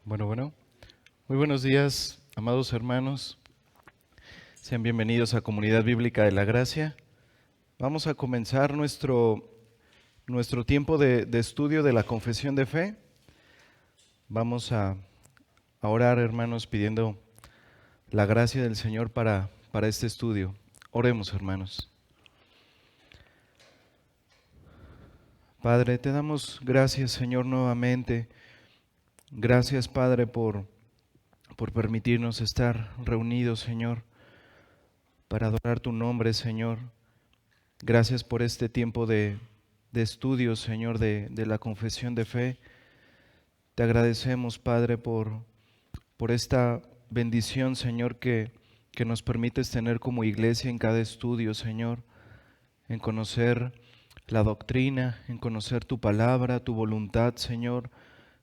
Bueno. Muy buenos días, amados hermanos. Sean bienvenidos a Comunidad Bíblica de la Gracia. Vamos a comenzar nuestro tiempo de estudio de la confesión de fe. Vamos a orar, hermanos, pidiendo la gracia del Señor para este estudio. Oremos, hermanos. Padre, te damos gracias, Señor, nuevamente. Gracias, Padre, por permitirnos estar reunidos, Señor, para adorar tu nombre, Señor. Gracias por este tiempo de estudio, Señor, de la confesión de fe. Te agradecemos, Padre, por esta bendición, Señor, que nos permites tener como iglesia en cada estudio, Señor, en conocer la doctrina, en conocer tu palabra, tu voluntad, Señor,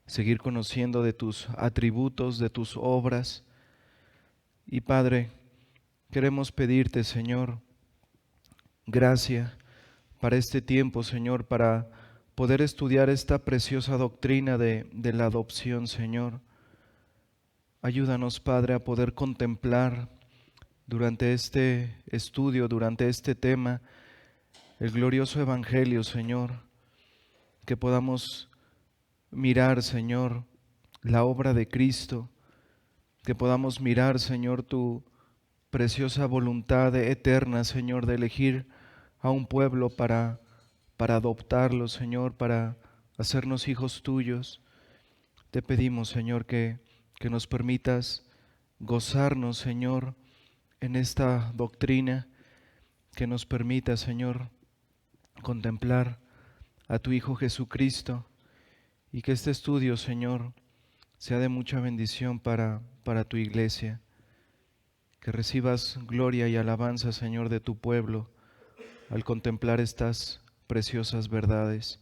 seguir conociendo de tus atributos, de tus obras. Y Padre, queremos pedirte, Señor, gracia para este tiempo, Señor, para poder estudiar esta preciosa doctrina de la adopción, Señor. Ayúdanos, Padre, a poder contemplar durante este estudio, durante este tema, el glorioso Evangelio, Señor, que podamos mirar, Señor, la obra de Cristo, que podamos mirar, Señor, tu preciosa voluntad eterna, Señor, de elegir a un pueblo para adoptarlo, Señor, para hacernos hijos tuyos. Te pedimos, Señor, que nos permitas gozarnos, Señor, en esta doctrina, que nos permita, Señor, contemplar a tu Hijo Jesucristo y que este estudio, Señor, sea de mucha bendición para tu iglesia. Que recibas gloria y alabanza, Señor, de tu pueblo al contemplar estas preciosas verdades.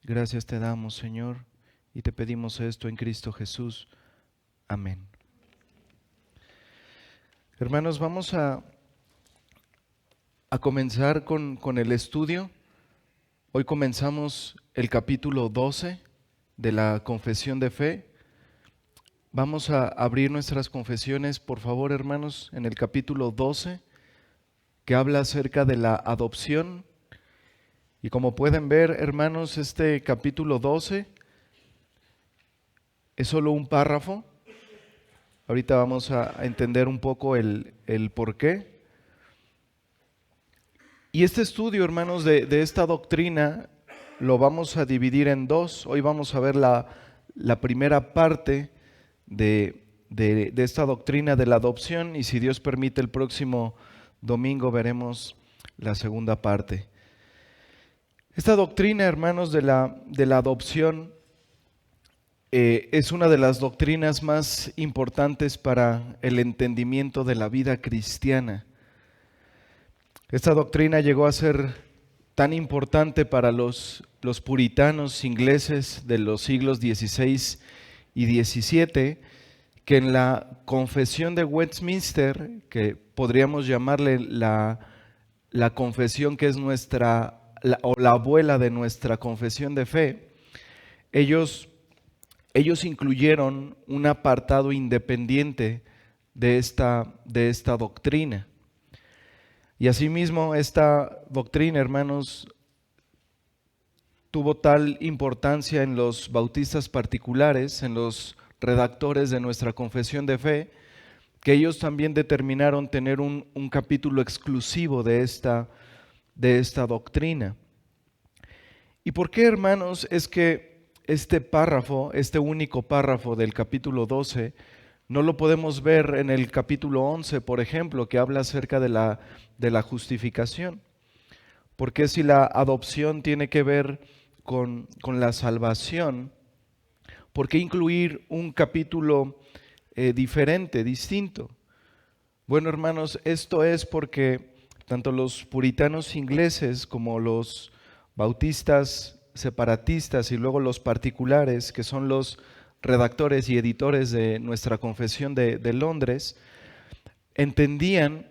Gracias te damos, Señor, y te pedimos esto en Cristo Jesús. Amén. Hermanos, vamos a comenzar con el estudio. Hoy comenzamos el capítulo 12 de la confesión de fe. Vamos a abrir nuestras confesiones, por favor, hermanos, en el capítulo 12, que habla acerca de la adopción. Y como pueden ver, hermanos, este capítulo 12 es solo un párrafo. Ahorita vamos a entender un poco el por qué. Y este estudio, hermanos, de esta doctrina lo vamos a dividir en dos. Hoy vamos a ver la primera parte de esta doctrina de la adopción, y si Dios permite, el próximo domingo veremos la segunda parte. Esta doctrina, hermanos, de la adopción es una de las doctrinas más importantes para el entendimiento de la vida cristiana. Esta doctrina llegó a ser tan importante para los puritanos ingleses de los siglos XVI y XVII, que en la Confesión de Westminster, que podríamos llamarle la confesión que es la abuela de nuestra confesión de fe, ellos incluyeron un apartado independiente de esta doctrina. Y asimismo, esta doctrina, hermanos, tuvo tal importancia en los bautistas particulares, en los redactores de nuestra confesión de fe, que ellos también determinaron tener un capítulo exclusivo de esta doctrina. ¿Y por qué, hermanos, es que este único párrafo del capítulo 12, no lo podemos ver en el capítulo 11, por ejemplo, que habla acerca de la justificación? Porque si la adopción tiene que ver con la salvación, ¿por qué incluir un capítulo diferente, distinto? Bueno, hermanos, esto es porque tanto los puritanos ingleses como los bautistas separatistas y luego los particulares, que son los redactores y editores de nuestra confesión de Londres, entendían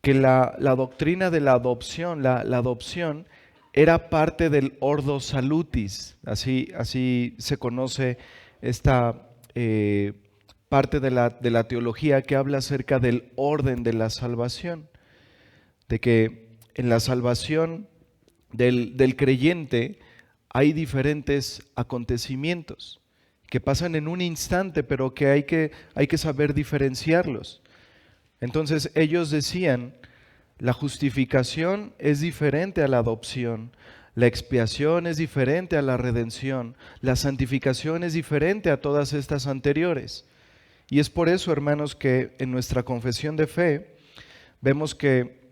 que la doctrina de la adopción, la adopción era parte del Ordo Salutis, así se conoce esta parte de la teología que habla acerca del orden de la salvación, de que en la salvación del creyente hay diferentes acontecimientos que pasan en un instante, pero que hay que saber diferenciarlos. Entonces ellos decían, la justificación es diferente a la adopción, la expiación es diferente a la redención, la santificación es diferente a todas estas anteriores. Y es por eso, hermanos, que en nuestra confesión de fe vemos que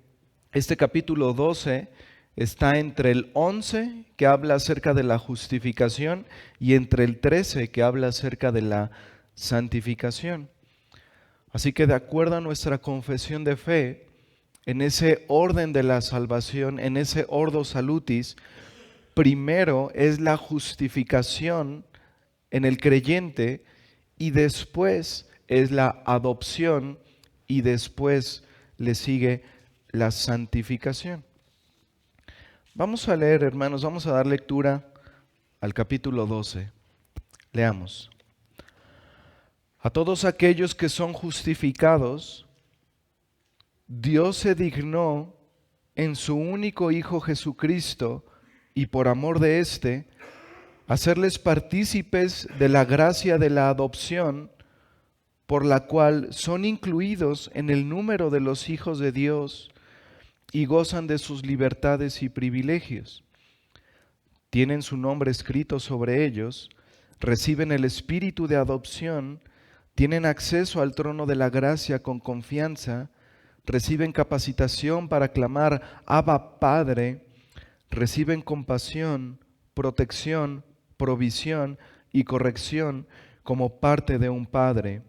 este capítulo 12 está entre el 11, que habla acerca de la justificación, y entre el 13, que habla acerca de la santificación. Así que de acuerdo a nuestra confesión de fe, en ese orden de la salvación, en ese ordo salutis, primero es la justificación en el creyente y después es la adopción y después le sigue la santificación. Vamos a leer, hermanos, vamos a dar lectura al capítulo 12. Leamos. A todos aquellos que son justificados, Dios se dignó en su único Hijo Jesucristo y por amor de éste, hacerles partícipes de la gracia de la adopción, por la cual son incluidos en el número de los hijos de Dios y gozan de sus libertades y privilegios. Tienen su nombre escrito sobre ellos, reciben el espíritu de adopción, tienen acceso al trono de la gracia con confianza, reciben capacitación para clamar Abba Padre, reciben compasión, protección, provisión y corrección como parte de un Padre.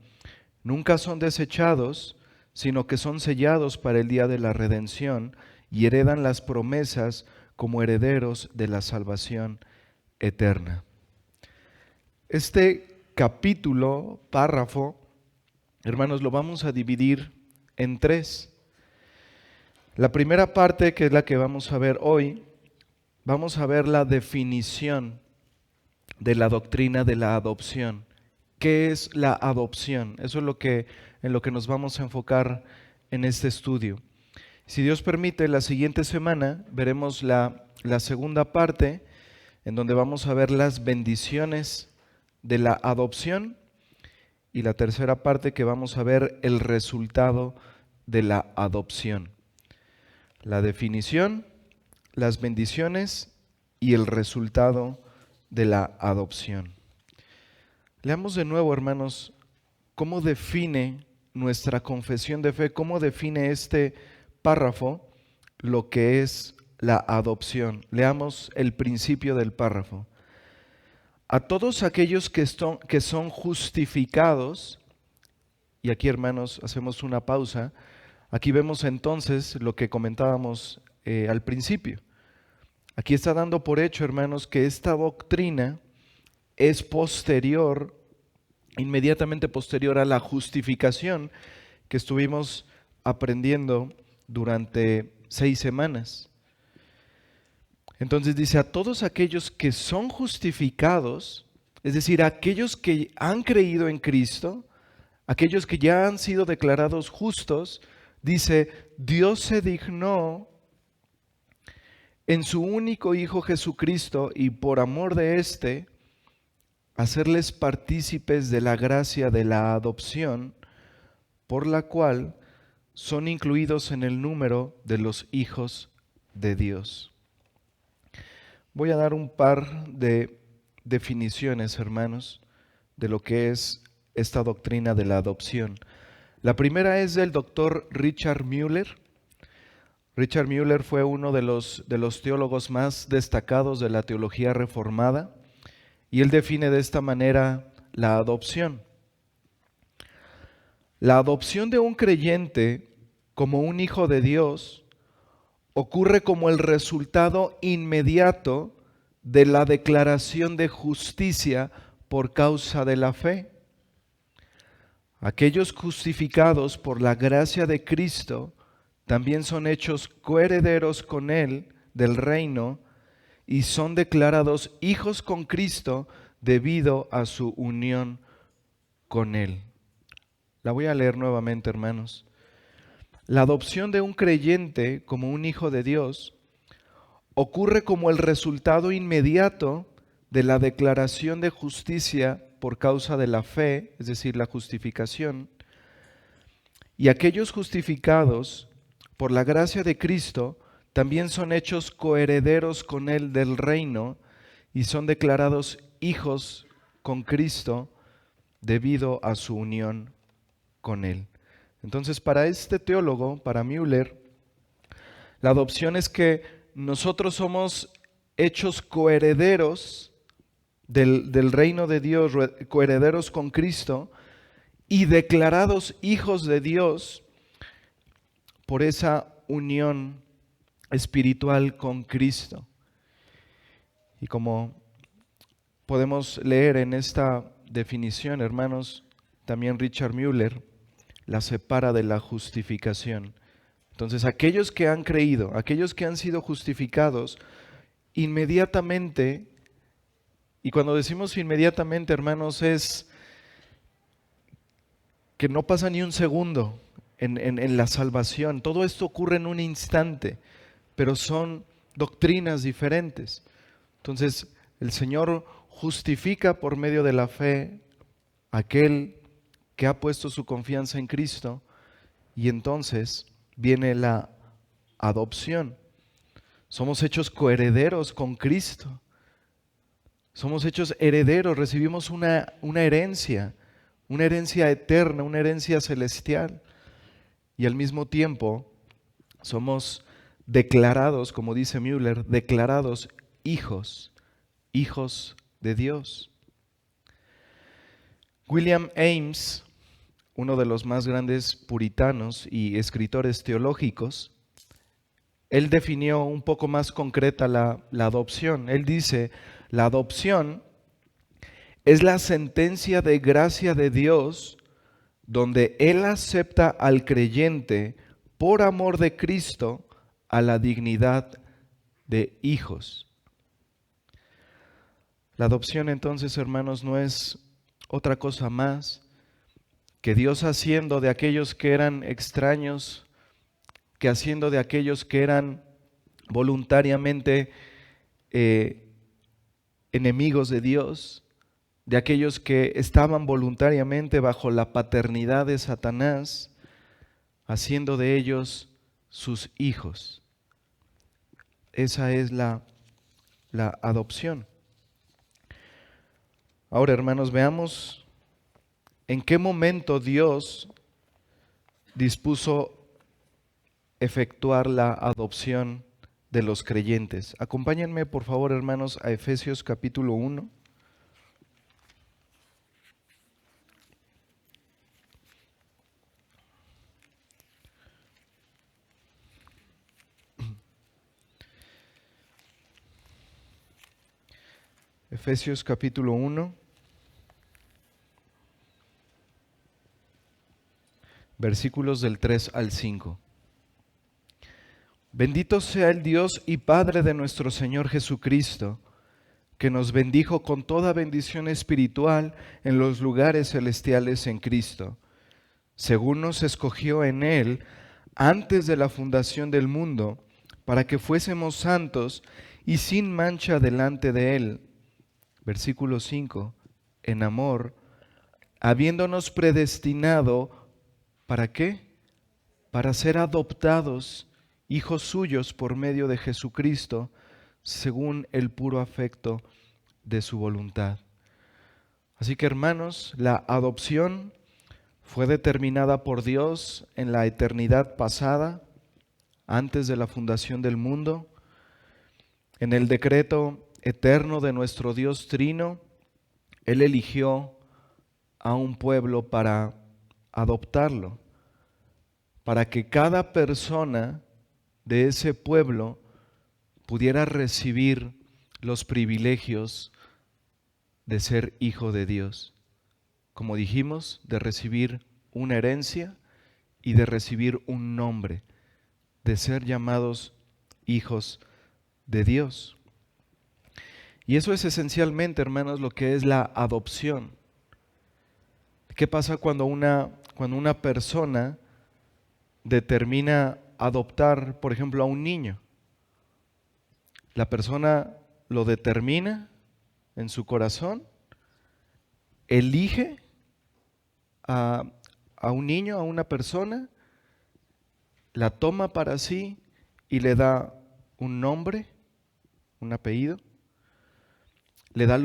Nunca son desechados, sino que son sellados para el día de la redención y heredan las promesas como herederos de la salvación eterna. Este capítulo, párrafo, hermanos, lo vamos a dividir en tres. La primera parte, que es la que vamos a ver hoy, vamos a ver la definición de la doctrina de la adopción. ¿Qué es la adopción? Eso es en lo que nos vamos a enfocar en este estudio. Si Dios permite, la siguiente semana veremos la segunda parte, en donde vamos a ver las bendiciones de la adopción, y la tercera parte, que vamos a ver el resultado de la adopción. La definición, las bendiciones y el resultado de la adopción. Leamos de nuevo, hermanos, cómo define nuestra confesión de fe, cómo define este párrafo lo que es la adopción. Leamos el principio del párrafo. A todos aquellos que son justificados, y aquí, hermanos, hacemos una pausa. Aquí vemos entonces lo que comentábamos al principio. Aquí está dando por hecho, hermanos, que esta doctrina es posterior, inmediatamente posterior a la justificación que estuvimos aprendiendo durante 6 semanas. Entonces dice, a todos aquellos que son justificados, es decir, aquellos que han creído en Cristo, aquellos que ya han sido declarados justos, dice, Dios se dignó en su único Hijo Jesucristo y por amor de éste, hacerles partícipes de la gracia de la adopción, por la cual son incluidos en el número de los hijos de Dios. Voy a dar un par de definiciones, hermanos, de lo que es esta doctrina de la adopción. La primera es del doctor Richard Müller. Richard Müller fue uno de los teólogos más destacados de la teología reformada, y él define de esta manera la adopción. La adopción de un creyente como un hijo de Dios ocurre como el resultado inmediato de la declaración de justicia por causa de la fe. Aquellos justificados por la gracia de Cristo también son hechos coherederos con Él del reino y son declarados hijos con Cristo debido a su unión con Él. La voy a leer nuevamente, hermanos. La adopción de un creyente como un hijo de Dios ocurre como el resultado inmediato de la declaración de justicia por causa de la fe, es decir, la justificación, y aquellos justificados por la gracia de Cristo también son hechos coherederos con Él del reino y son declarados hijos con Cristo debido a su unión con Él. Entonces, para este teólogo, para Müller, la adopción es que nosotros somos hechos coherederos del reino de Dios, coherederos con Cristo y declarados hijos de Dios por esa unión espiritual con Cristo. Y como podemos leer en esta definición, hermanos, también Richard Müller la separa de la justificación. Entonces, aquellos que han creído, aquellos que han sido justificados, inmediatamente, y cuando decimos inmediatamente, hermanos, es que no pasa ni un segundo en la salvación. Todo esto ocurre en un instante, pero son doctrinas diferentes. Entonces, el Señor justifica por medio de la fe a aquel que ha puesto su confianza en Cristo, y entonces viene la adopción. Somos hechos coherederos con Cristo. Somos hechos herederos, recibimos una herencia eterna, una herencia celestial. Y al mismo tiempo somos declarados, como dice Müller, declarados hijos de Dios. William Ames, uno de los más grandes puritanos y escritores teológicos, él definió un poco más concreta la adopción. Él dice, la adopción es la sentencia de gracia de Dios donde Él acepta al creyente por amor de Cristo a la dignidad de hijos. La adopción entonces, hermanos, no es otra cosa más que Dios haciendo de aquellos que eran extraños, que haciendo de aquellos que eran voluntariamente enemigos de Dios, de aquellos que estaban voluntariamente bajo la paternidad de Satanás, haciendo de ellos sus hijos. Esa es la adopción. Ahora, hermanos, veamos en qué momento Dios dispuso efectuar la adopción de los creyentes. Acompáñenme, por favor, hermanos, a Efesios capítulo 1. Efesios capítulo 1, versículos del 3 al 5. Bendito sea el Dios y Padre de nuestro Señor Jesucristo, que nos bendijo con toda bendición espiritual en los lugares celestiales en Cristo, según nos escogió en Él antes de la fundación del mundo, para que fuésemos santos y sin mancha delante de Él. Versículo 5, en amor, habiéndonos predestinado, ¿para qué? Para ser adoptados, hijos suyos por medio de Jesucristo, según el puro afecto de su voluntad. Así que, hermanos, la adopción fue determinada por Dios en la eternidad pasada, antes de la fundación del mundo, en el decreto eterno de nuestro Dios Trino. Él eligió a un pueblo para adoptarlo, para que cada persona de ese pueblo pudiera recibir los privilegios de ser hijo de Dios. Como dijimos, de recibir una herencia y de recibir un nombre, de ser llamados hijos de Dios. Y eso es esencialmente, hermanos, lo que es la adopción. ¿Qué pasa cuando una persona determina adoptar, por ejemplo, a un niño? La persona lo determina en su corazón, elige a, a un niño, a una persona, la toma para sí y le da un nombre, un apellido, le da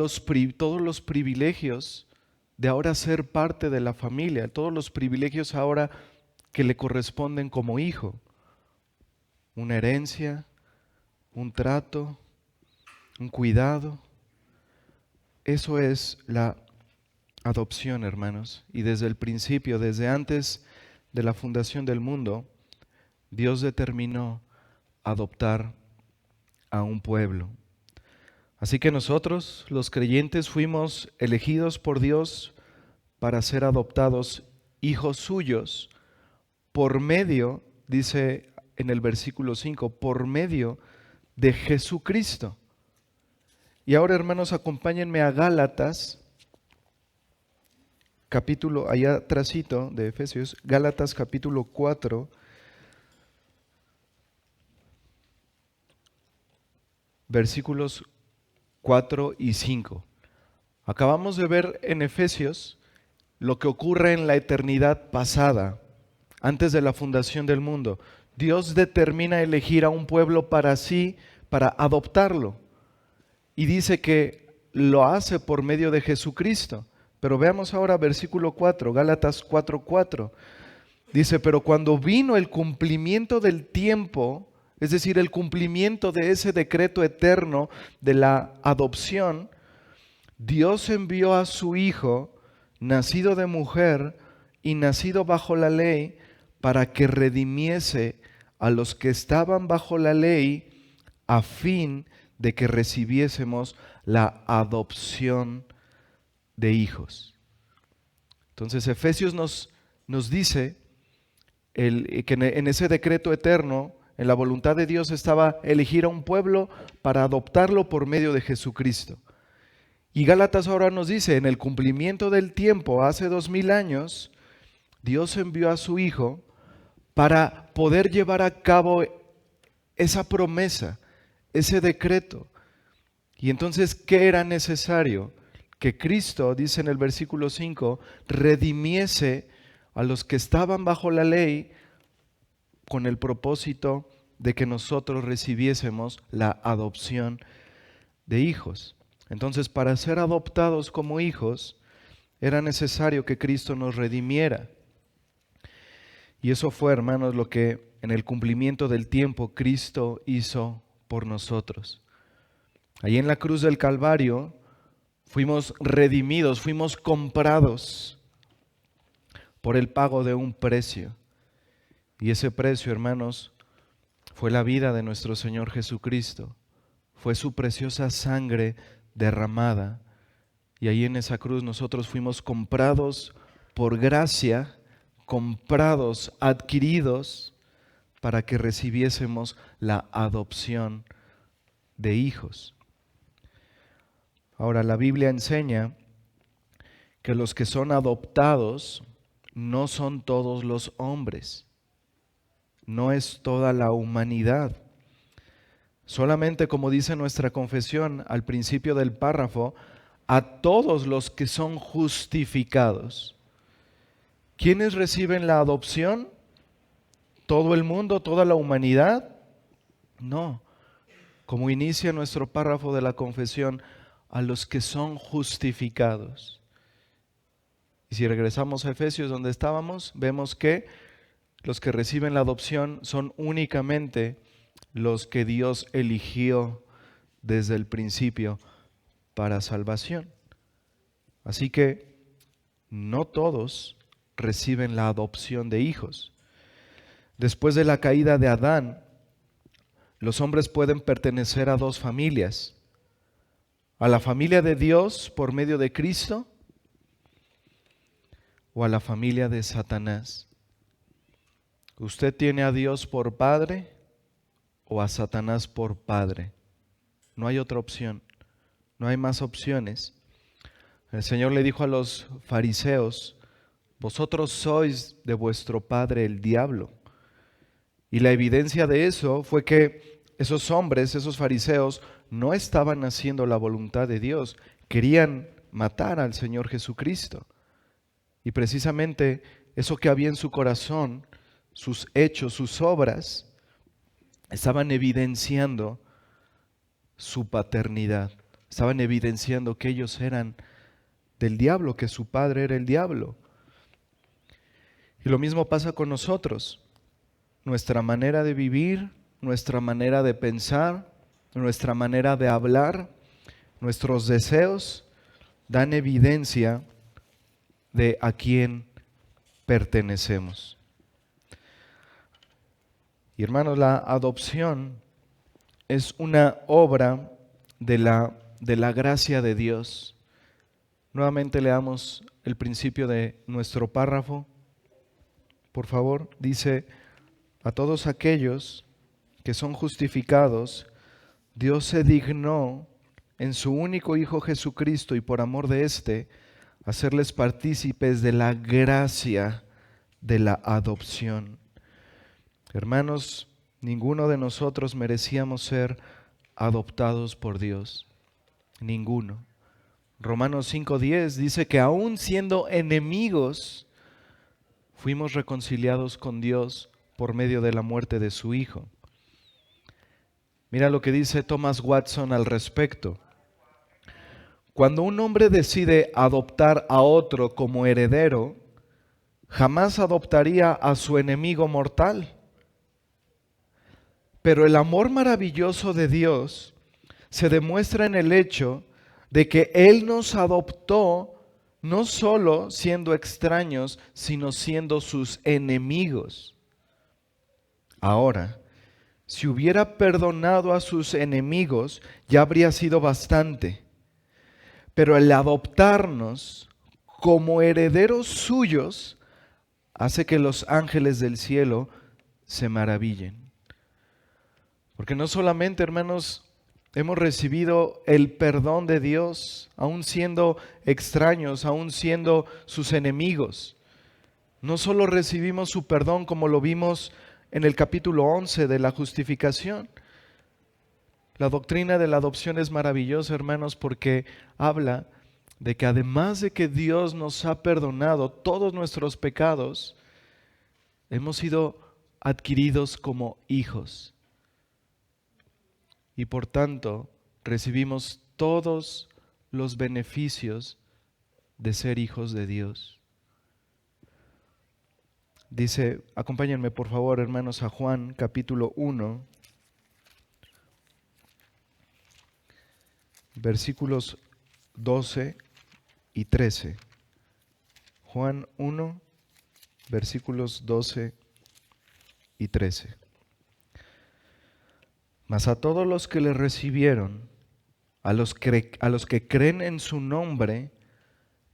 todos los privilegios de ahora ser parte de la familia, todos los privilegios ahora que le corresponden como hijo, una herencia, un trato, un cuidado. Eso es la adopción, hermanos. Y desde el principio, desde antes de la fundación del mundo, Dios determinó adoptar a un pueblo. Así que nosotros, los creyentes, fuimos elegidos por Dios para ser adoptados hijos suyos por medio, dice en el versículo 5, por medio de Jesucristo. Y ahora, hermanos, acompáñenme a Gálatas, capítulo, allá atrásito de Efesios, Gálatas capítulo 4, versículos 4 y 5. Acabamos de ver en Efesios lo que ocurre en la eternidad pasada, antes de la fundación del mundo. Dios determina elegir a un pueblo para sí, para adoptarlo. Y dice que lo hace por medio de Jesucristo. Pero veamos ahora versículo 4, Gálatas 4:4. Dice, pero cuando vino el cumplimiento del tiempo, es decir, el cumplimiento de ese decreto eterno de la adopción, Dios envió a su Hijo, nacido de mujer y nacido bajo la ley, para que redimiese a los que estaban bajo la ley, a fin de que recibiésemos la adopción de hijos. Entonces Efesios nos dice que en ese decreto eterno, en la voluntad de Dios estaba elegir a un pueblo para adoptarlo por medio de Jesucristo. Y Gálatas ahora nos dice, en el cumplimiento del tiempo, hace 2000 años, Dios envió a su Hijo para poder llevar a cabo esa promesa, ese decreto. Y entonces, ¿qué era necesario? Que Cristo, dice en el versículo 5, redimiese a los que estaban bajo la ley con el propósito de que nosotros recibiésemos la adopción de hijos. Entonces, para ser adoptados como hijos, era necesario que Cristo nos redimiera. Y eso fue, hermanos, lo que en el cumplimiento del tiempo Cristo hizo por nosotros. Allí en la cruz del Calvario fuimos redimidos, fuimos comprados por el pago de un precio. Y ese precio, hermanos, fue la vida de nuestro Señor Jesucristo. Fue su preciosa sangre derramada. Y ahí en esa cruz nosotros fuimos comprados por gracia, comprados, adquiridos, para que recibiésemos la adopción de hijos. Ahora, la Biblia enseña que los que son adoptados no son todos los hombres, no es toda la humanidad. Solamente, como dice nuestra confesión al principio del párrafo, a todos los que son justificados. ¿Quiénes reciben la adopción? ¿Todo el mundo, toda la humanidad? No. Como inicia nuestro párrafo de la confesión, a los que son justificados. Y si regresamos a Efesios donde estábamos, vemos que los que reciben la adopción son únicamente los que Dios eligió desde el principio para salvación. Así que no todos reciben la adopción de hijos. Después de la caída de Adán, los hombres pueden pertenecer a dos familias: a la familia de Dios por medio de Cristo o a la familia de Satanás. ¿Usted tiene a Dios por padre o a Satanás por padre? No hay otra opción, no hay más opciones. El Señor le dijo a los fariseos: Vosotros sois de vuestro padre el diablo. Y la evidencia de eso fue que esos hombres, esos fariseos, no estaban haciendo la voluntad de Dios, querían matar al Señor Jesucristo. Y precisamente eso que había en su corazón, sus hechos, sus obras, estaban evidenciando su paternidad, estaban evidenciando que ellos eran del diablo, que su padre era el diablo. Y lo mismo pasa con nosotros. Nuestra manera de vivir, nuestra manera de pensar, nuestra manera de hablar, nuestros deseos dan evidencia de a quién pertenecemos. Y hermanos, la adopción es una obra de la gracia de Dios. Nuevamente leamos el principio de nuestro párrafo. Por favor, dice: a todos aquellos que son justificados, Dios se dignó en su único Hijo Jesucristo y por amor de éste, hacerles partícipes de la gracia de la adopción. Hermanos, ninguno de nosotros merecíamos ser adoptados por Dios. Ninguno. Romanos 5:10 dice que aun siendo enemigos, fuimos reconciliados con Dios por medio de la muerte de su Hijo. Mira lo que dice Thomas Watson al respecto. Cuando un hombre decide adoptar a otro como heredero, jamás adoptaría a su enemigo mortal. Pero el amor maravilloso de Dios se demuestra en el hecho de que Él nos adoptó no solo siendo extraños, sino siendo sus enemigos. Ahora, si hubiera perdonado a sus enemigos, ya habría sido bastante. Pero el adoptarnos como herederos suyos hace que los ángeles del cielo se maravillen. Porque no solamente, hermanos, hemos recibido el perdón de Dios, aun siendo extraños, aun siendo sus enemigos. No solo recibimos su perdón como lo vimos en el capítulo 11 de la justificación. La doctrina de la adopción es maravillosa, hermanos, porque habla de que además de que Dios nos ha perdonado todos nuestros pecados, hemos sido adquiridos como hijos. Y por tanto, recibimos todos los beneficios de ser hijos de Dios. Dice, acompáñenme por favor, hermanos, a Juan capítulo 1, versículos 12 y 13. Juan 1, versículos 12 y 13. Mas a todos los que le recibieron, a los que creen en su nombre,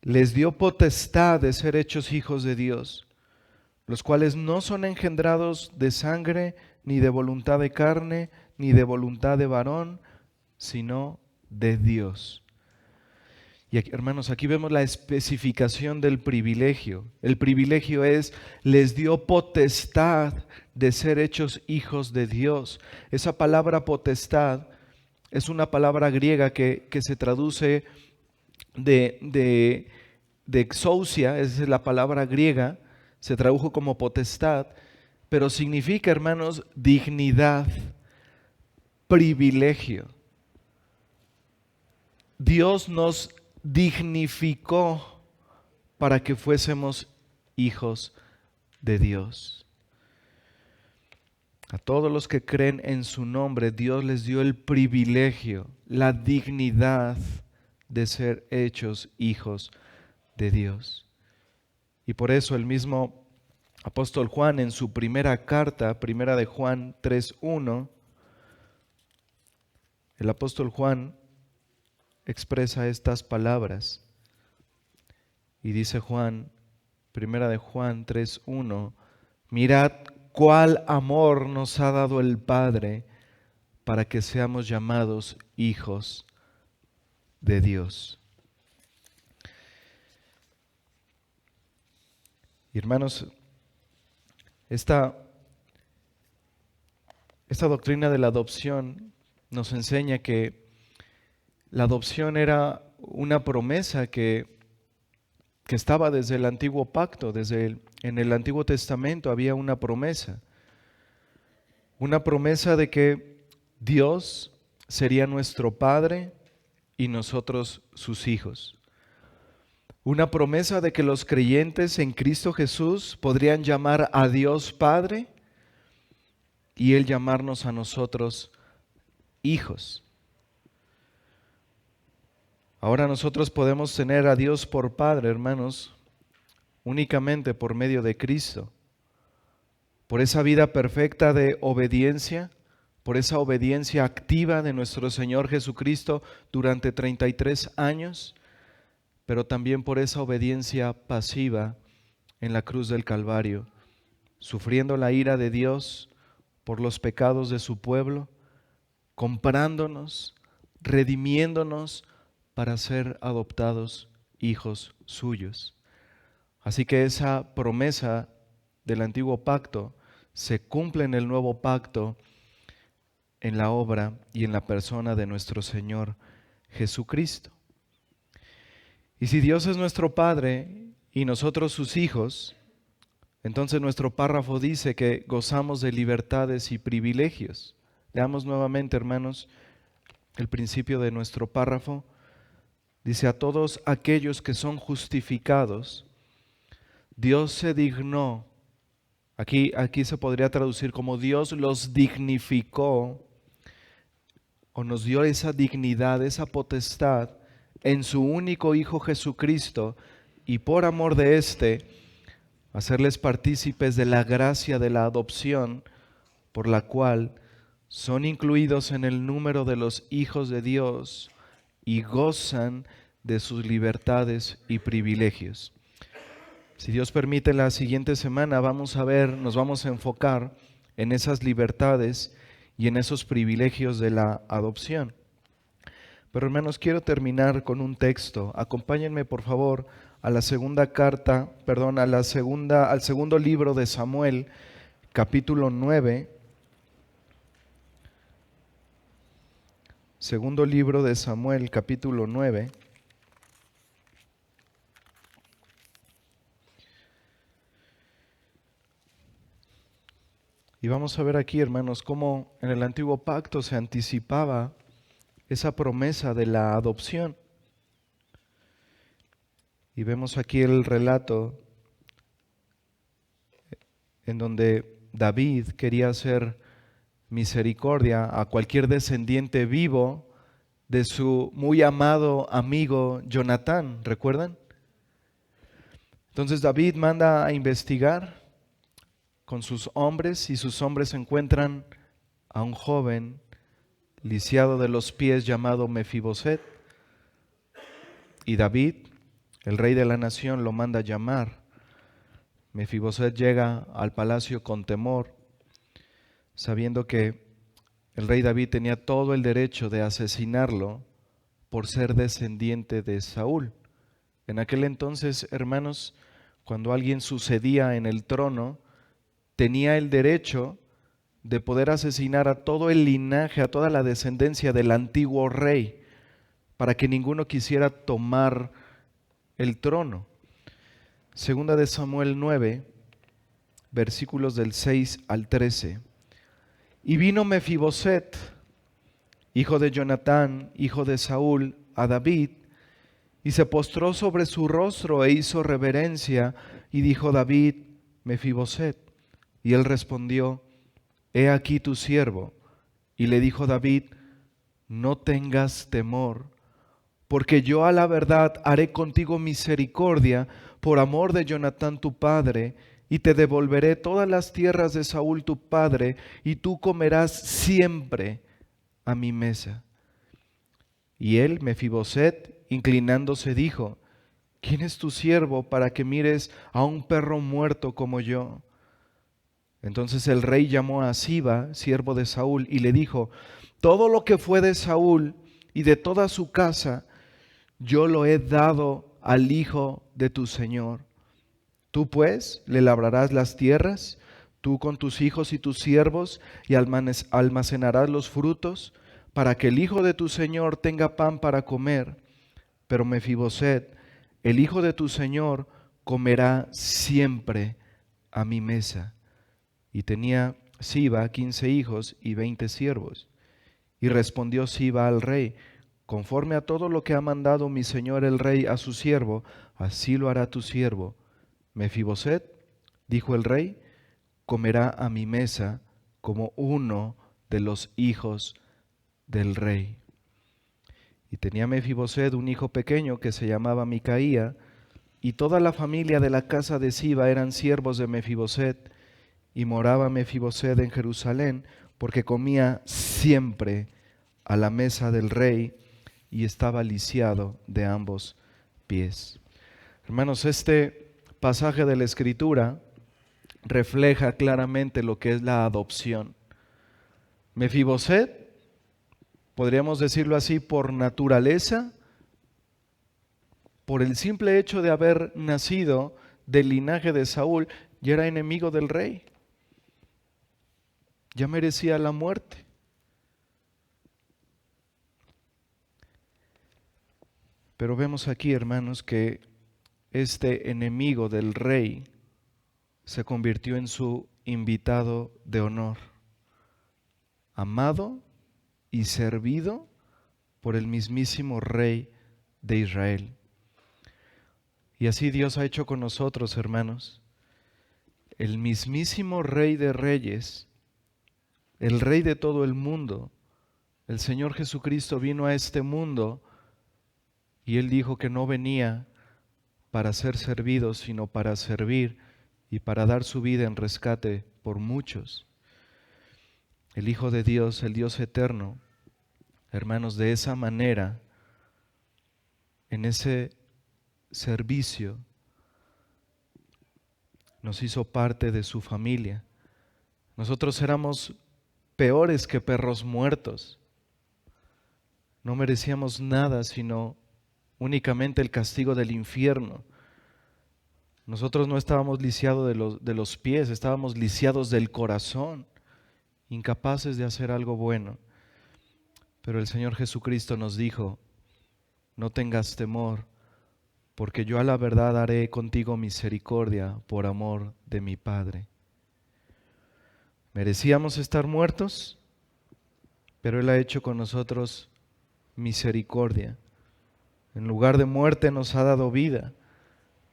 les dio potestad de ser hechos hijos de Dios, los cuales no son engendrados de sangre, ni de voluntad de carne, ni de voluntad de varón, sino de Dios. Y aquí, hermanos, aquí vemos la especificación del privilegio. El privilegio es, les dio potestad de ser hechos hijos de Dios. Esa palabra potestad es una palabra griega que se traduce de exousia, esa es la palabra griega, se tradujo como potestad, pero significa, hermanos, dignidad, privilegio. Dios nos dignificó para que fuésemos hijos de Dios. A todos los que creen en su nombre, Dios les dio el privilegio, la dignidad de ser hechos hijos de Dios. Y por eso el mismo apóstol Juan en su primera carta, primera de Juan 3:1, el apóstol Juan expresa estas palabras. Y dice Juan, primera de Juan 3:1, mirad cuál amor nos ha dado el Padre para que seamos llamados hijos de Dios. Y hermanos, esta doctrina de la adopción nos enseña que la adopción era una promesa que estaba desde el antiguo pacto, en el Antiguo Testamento había una promesa de que Dios sería nuestro Padre y nosotros sus hijos. Una promesa de que los creyentes en Cristo Jesús podrían llamar a Dios Padre y Él llamarnos a nosotros hijos. Ahora nosotros podemos tener a Dios por Padre, hermanos, únicamente por medio de Cristo, por esa vida perfecta de obediencia, por esa obediencia activa de nuestro Señor Jesucristo durante 33 años, pero también por esa obediencia pasiva en la cruz del Calvario, sufriendo la ira de Dios por los pecados de su pueblo, comprándonos, redimiéndonos para ser adoptados hijos suyos. Así que esa promesa del antiguo pacto se cumple en el nuevo pacto, en la obra y en la persona de nuestro Señor Jesucristo. Y si Dios es nuestro Padre y nosotros sus hijos, entonces nuestro párrafo dice que gozamos de libertades y privilegios. Leamos nuevamente, hermanos, el principio de nuestro párrafo. Dice: a todos aquellos que son justificados, Dios se dignó, aquí se podría traducir como Dios los dignificó, o nos dio esa dignidad, esa potestad en su único Hijo Jesucristo, y por amor de éste, hacerles partícipes de la gracia de la adopción, por la cual son incluidos en el número de los hijos de Dios y gozan de sus libertades y privilegios. Si Dios permite, la siguiente semana nos vamos a enfocar en esas libertades y en esos privilegios de la adopción. Pero hermanos, quiero terminar con un texto. Acompáñenme por favor a la al segundo libro de Samuel, capítulo 9. Segundo libro de Samuel, capítulo 9. Y vamos a ver aquí, hermanos, cómo en el antiguo pacto se anticipaba esa promesa de la adopción. Y vemos aquí el relato en donde David quería hacer misericordia a cualquier descendiente vivo de su muy amado amigo Jonatán, ¿recuerdan? Entonces David manda a investigar con sus hombres, y sus hombres encuentran a un joven lisiado de los pies llamado Mefiboset, y David, el rey de la nación, lo manda a llamar. Mefiboset llega al palacio con temor, sabiendo que el rey David tenía todo el derecho de asesinarlo por ser descendiente de Saúl. En aquel entonces, hermanos, cuando alguien sucedía en el trono, tenía el derecho de poder asesinar a todo el linaje, a toda la descendencia del antiguo rey, para que ninguno quisiera tomar el trono. Segunda de Samuel 9, versículos del 6 al 13. Y vino Mefiboset, hijo de Jonatán, hijo de Saúl, a David, y se postró sobre su rostro e hizo reverencia, y dijo David: Mefiboset. Y él respondió: he aquí tu siervo. Y le dijo David: no tengas temor, porque yo a la verdad haré contigo misericordia por amor de Jonatán tu padre, y te devolveré todas las tierras de Saúl tu padre, y tú comerás siempre a mi mesa. Y él, Mefiboset, inclinándose, dijo: ¿quién es tu siervo para que mires a un perro muerto como yo? Entonces el rey llamó a Siba, siervo de Saúl, y le dijo: todo lo que fue de Saúl y de toda su casa, yo lo he dado al hijo de tu señor. Tú pues le labrarás las tierras, tú con tus hijos y tus siervos, y almacenarás los frutos, para que el hijo de tu señor tenga pan para comer. Pero Mefiboset, el hijo de tu señor, comerá siempre a mi mesa. Y tenía Siba 15 hijos y 20 siervos. Y respondió Siba al rey: conforme a todo lo que ha mandado mi señor el rey a su siervo, así lo hará tu siervo. Mefiboset, dijo el rey, comerá a mi mesa como uno de los hijos del rey. Y tenía Mefiboset un hijo pequeño que se llamaba Micaía, y toda la familia de la casa de Siba eran siervos de Mefiboset, y moraba Mefiboset en Jerusalén, porque comía siempre a la mesa del rey y estaba lisiado de ambos pies. Hermanos, este pasaje de la Escritura refleja claramente lo que es la adopción. Mefiboset, podríamos decirlo así, por naturaleza, por el simple hecho de haber nacido del linaje de Saúl, ya era enemigo del rey. Ya merecía la muerte. Pero vemos aquí, hermanos, que este enemigo del rey se convirtió en su invitado de honor, amado y servido por el mismísimo rey de Israel. Y así Dios ha hecho con nosotros, hermanos. El mismísimo Rey de Reyes, el Rey de todo el mundo, el Señor Jesucristo vino a este mundo y Él dijo que no venía para ser servido, sino para servir y para dar su vida en rescate por muchos. El Hijo de Dios, el Dios eterno, hermanos, de esa manera, en ese servicio, nos hizo parte de su familia. Nosotros éramos peores que perros muertos. No merecíamos nada sino únicamente el castigo del infierno. Nosotros no estábamos lisiados de los pies, estábamos lisiados del corazón, incapaces de hacer algo bueno. Pero el Señor Jesucristo nos dijo: no tengas temor, porque yo a la verdad haré contigo misericordia por amor de mi Padre. Merecíamos estar muertos, pero Él ha hecho con nosotros misericordia. En lugar de muerte nos ha dado vida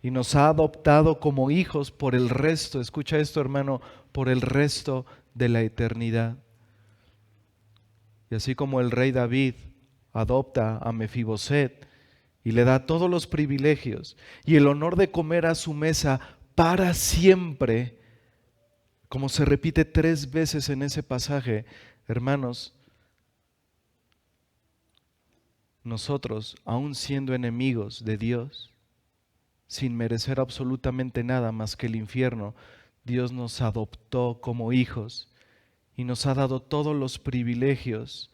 y nos ha adoptado como hijos por el resto, escucha esto, hermano, por el resto de la eternidad. Y así como el rey David adopta a Mefiboset y le da todos los privilegios y el honor de comer a su mesa para siempre, como se repite 3 veces en ese pasaje, hermanos, nosotros, aun siendo enemigos de Dios, sin merecer absolutamente nada más que el infierno, Dios nos adoptó como hijos y nos ha dado todos los privilegios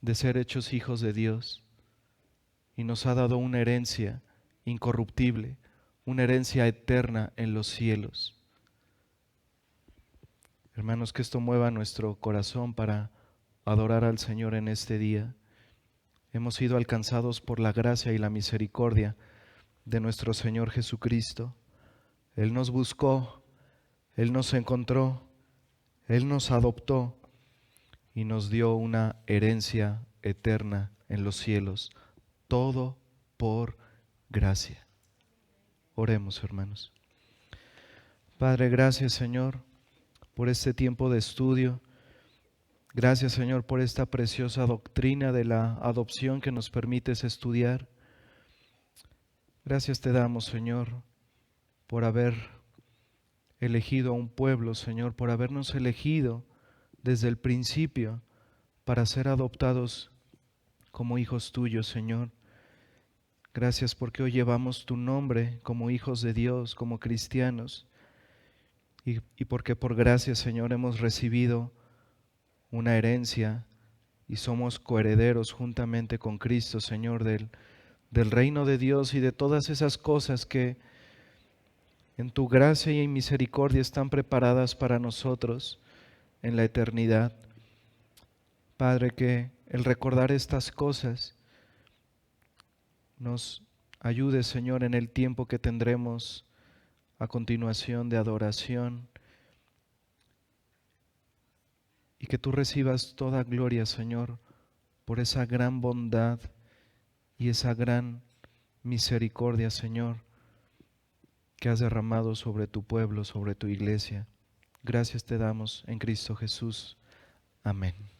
de ser hechos hijos de Dios. Y nos ha dado una herencia incorruptible, una herencia eterna en los cielos. Hermanos, que esto mueva nuestro corazón para adorar al Señor en este día. Hemos sido alcanzados por la gracia y la misericordia de nuestro Señor Jesucristo. Él nos buscó, Él nos encontró, Él nos adoptó y nos dio una herencia eterna en los cielos. Todo por gracia. Oremos, hermanos. Padre, gracias, Señor, por este tiempo de estudio. Gracias, Señor, por esta preciosa doctrina de la adopción que nos permites estudiar. Gracias te damos, Señor, por haber elegido a un pueblo, Señor, por habernos elegido desde el principio para ser adoptados como hijos tuyos, Señor. Gracias porque hoy llevamos tu nombre como hijos de Dios, como cristianos, y porque por gracia, Señor, hemos recibido una herencia y somos coherederos juntamente con Cristo, Señor, del reino de Dios y de todas esas cosas que en tu gracia y en misericordia están preparadas para nosotros en la eternidad. Padre, que el recordar estas cosas nos ayude, Señor, en el tiempo que tendremos a continuación de adoración, y que tú recibas toda gloria, Señor, por esa gran bondad y esa gran misericordia, Señor, que has derramado sobre tu pueblo, sobre tu iglesia. Gracias te damos en Cristo Jesús. Amén.